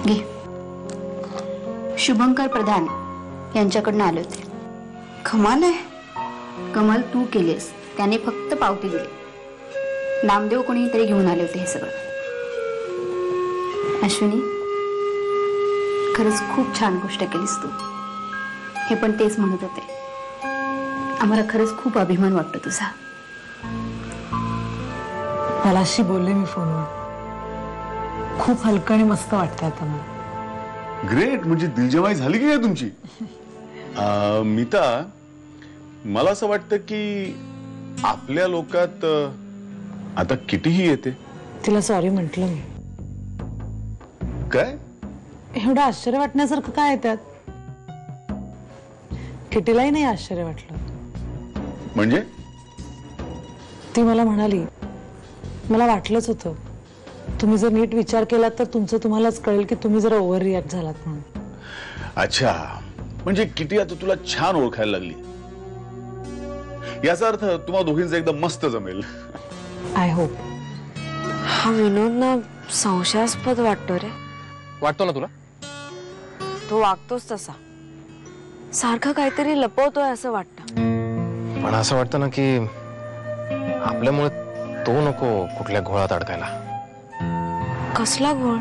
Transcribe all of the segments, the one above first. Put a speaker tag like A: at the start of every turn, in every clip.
A: घे. शुभंकर प्रधान यांच्याकडनं आले होते.
B: कमाल आहे.
A: कमाल तू केलीस, त्याने फक्त पावती दिली. नामदेव कोणी तरी घेऊन आले होते हे सगळं. अश्विनी, खरंच खूप छान गोष्ट केलीस तू. हे पण तेच म्हणत होते. आम्हाला खरंच खूप अभिमान वाटतो तुझा.
B: मला अशी बोलले मी फोनवर. खूप हलकं आणि मस्त वाटतं आता मला.
C: ग्रेट. म्हणजे दिलजमाई झाली की काय तुमची? मीता, मला असं वाटतं की आपल्या लोकात आता कितीही येते.
B: तिला सॉरी म्हटलं मी.
C: काय
B: एवढं आश्चर्य वाटण्यासारखं काय आहे त्यात? किटीलाही नाही आश्चर्य वाटलं.
C: म्हणजे?
B: ती मला म्हणाली, मला वाटलंच होतं, तुम्ही जर नीट विचार केलात तर तुमचं तुम्हालाच कळेल की तुम्ही जरा ओव्हर रिॲक्ट झालात म्हणून.
C: अच्छा, म्हणजे किटी आता तुला छान ओळखायला लागली. याचा अर्थ तुम्हा दोघींचं एकदम मस्त जमेल.
B: I hope.
D: हा विनोद ना संशयास्पद वाटतो रे.
E: वाटतो ना तुला?
D: तो वागतोच तसा. सारखं काहीतरी लपवतोय असं वाटतं.
E: पण असं वाटतं ना की आपल्यामुळे तो नको कुठल्या घोळात अडकायला.
D: कसला घोळ?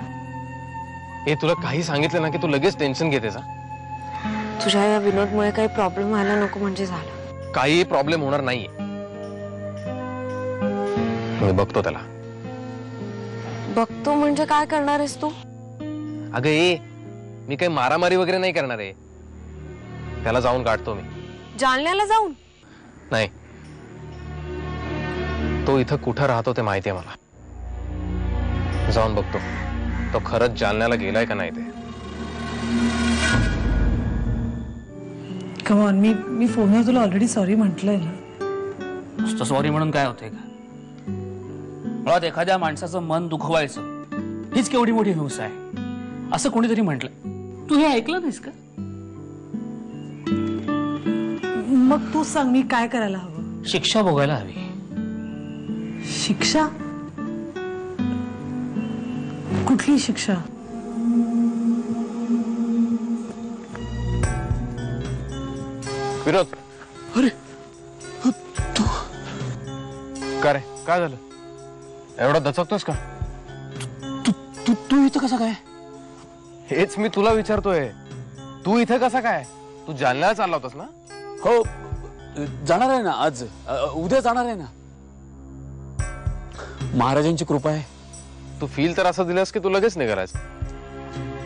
E: हे तुला काही सांगितलं ना की तू लगेच टेन्शन घेतेस.
D: तुझ्या या विनोदमुळे काही प्रॉब्लेम व्हायला नको म्हणजे झालं.
E: काही प्रॉब्लेम होणार नाहीये. मी बघतो त्याला.
D: बघतो म्हणजे काय करणार आहेस तू?
E: अगं ये, मी काही मारामारी वगैरे नाही करणार आहे. त्याला जाऊन काढतो मी.
D: जालन्याला जाऊन?
E: नाही, तो इथं कुठं राहतो ते माहिती आहे मला. जाऊन बघतो तो खरंच जालन्याला गेलाय का नाही ते.
B: कम ऑन, मी फोनवर तुला ऑलरेडी सॉरी म्हटलंय ना.
F: नुसतं सॉरी म्हणून काय होतंय का? मुळात एखाद्या माणसाचं मन दुखवायचं हीच केवढी मोठी हिंसा आहे असं कोणीतरी म्हटलं. तू हे ऐकलं नाहीस का?
B: मग तू सांग, मी काय करायला हवं?
F: शिक्षा भोगायला हवी.
B: शिक्षा? कुठली शिक्षा?
E: विरोध.
C: अरे तू
E: का रे, काय झालं? एवढा दचकतोस का?
F: तू इथं कसं काय?
E: हेच मी तुला विचारतोय. तू इथे कसा काय? तू जालन्याला चालला होतास ना?
F: हो, जाणार आहे ना आज. उद्या जाणार आहे ना. महाराजांची कृपा आहे.
E: तू फील तर असं दिलंस की तू लगेच निघालास.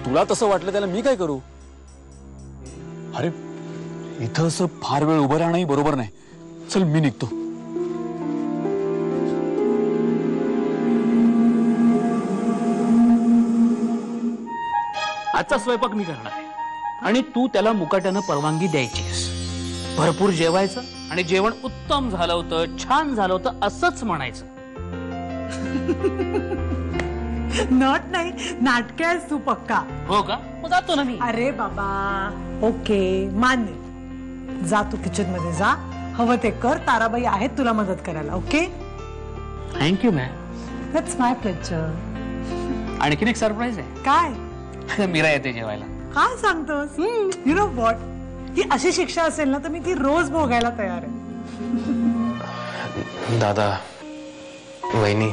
F: तुला तसं वाटलं त्याला मी काय करू? अरे इथं असं फार वेळ उभं राहणंही बरोबर नाही. चल मी निघतो. आजचा स्वयंपाक मी करणार आहे आणि तू त्याला मुकाट्यानं परवानगी द्यायचीस. भरपूर जेवायचं आणि जेवण उत्तम झालं होतं, छान झालं होतं असंच म्हणायचं.
B: नॉट नाही, नाटक आहेस तू पक्का.
F: हो का? मग जातो ना मी.
B: अरे बाबा, ओके मान्य. जा तू किचन मध्ये जा, हवं ते कर. ताराबाई आहेत तुला मदत करायला. Okay,
F: thank you ma'am.
B: That's my pleasure.
F: आणखीन एक सरप्राईज आहे.
B: काय?
F: मीरा येते जेवायला.
B: काय सांगतोस? यु नो व्हॉट, ही अशी शिक्षा असेल ना तर मी ती रोज भोगायला तयार आहे.
E: दादा, वहिनी,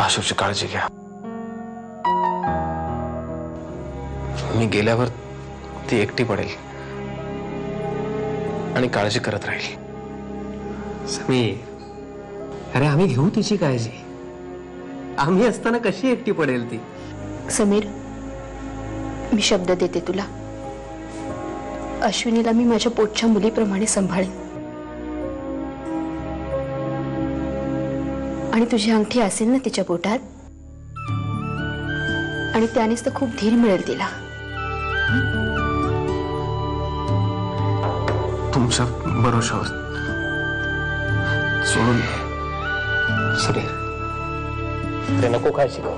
E: आशूची काळजी घ्या. मी गेल्यावर ती एकटी पडेल आणि काळजी करत राहील.
G: समीर, अरे आम्ही घेऊ तिची काळजी. आम्ही असताना कशी एकटी पडेल ती?
A: समीर, मी शब्द देते तुला, अश्विनीला मी माझ्या पोटच्या मुलीप्रमाणे सांभाळेन. आणि तुझी अंगठी असेल ना तिच्या पोटात, आणि त्यानेच तर खूप धीर मिळेल तिला.
E: तुमच्या भरोशावर सोडून.
G: समीर, ते नको काय शिकव.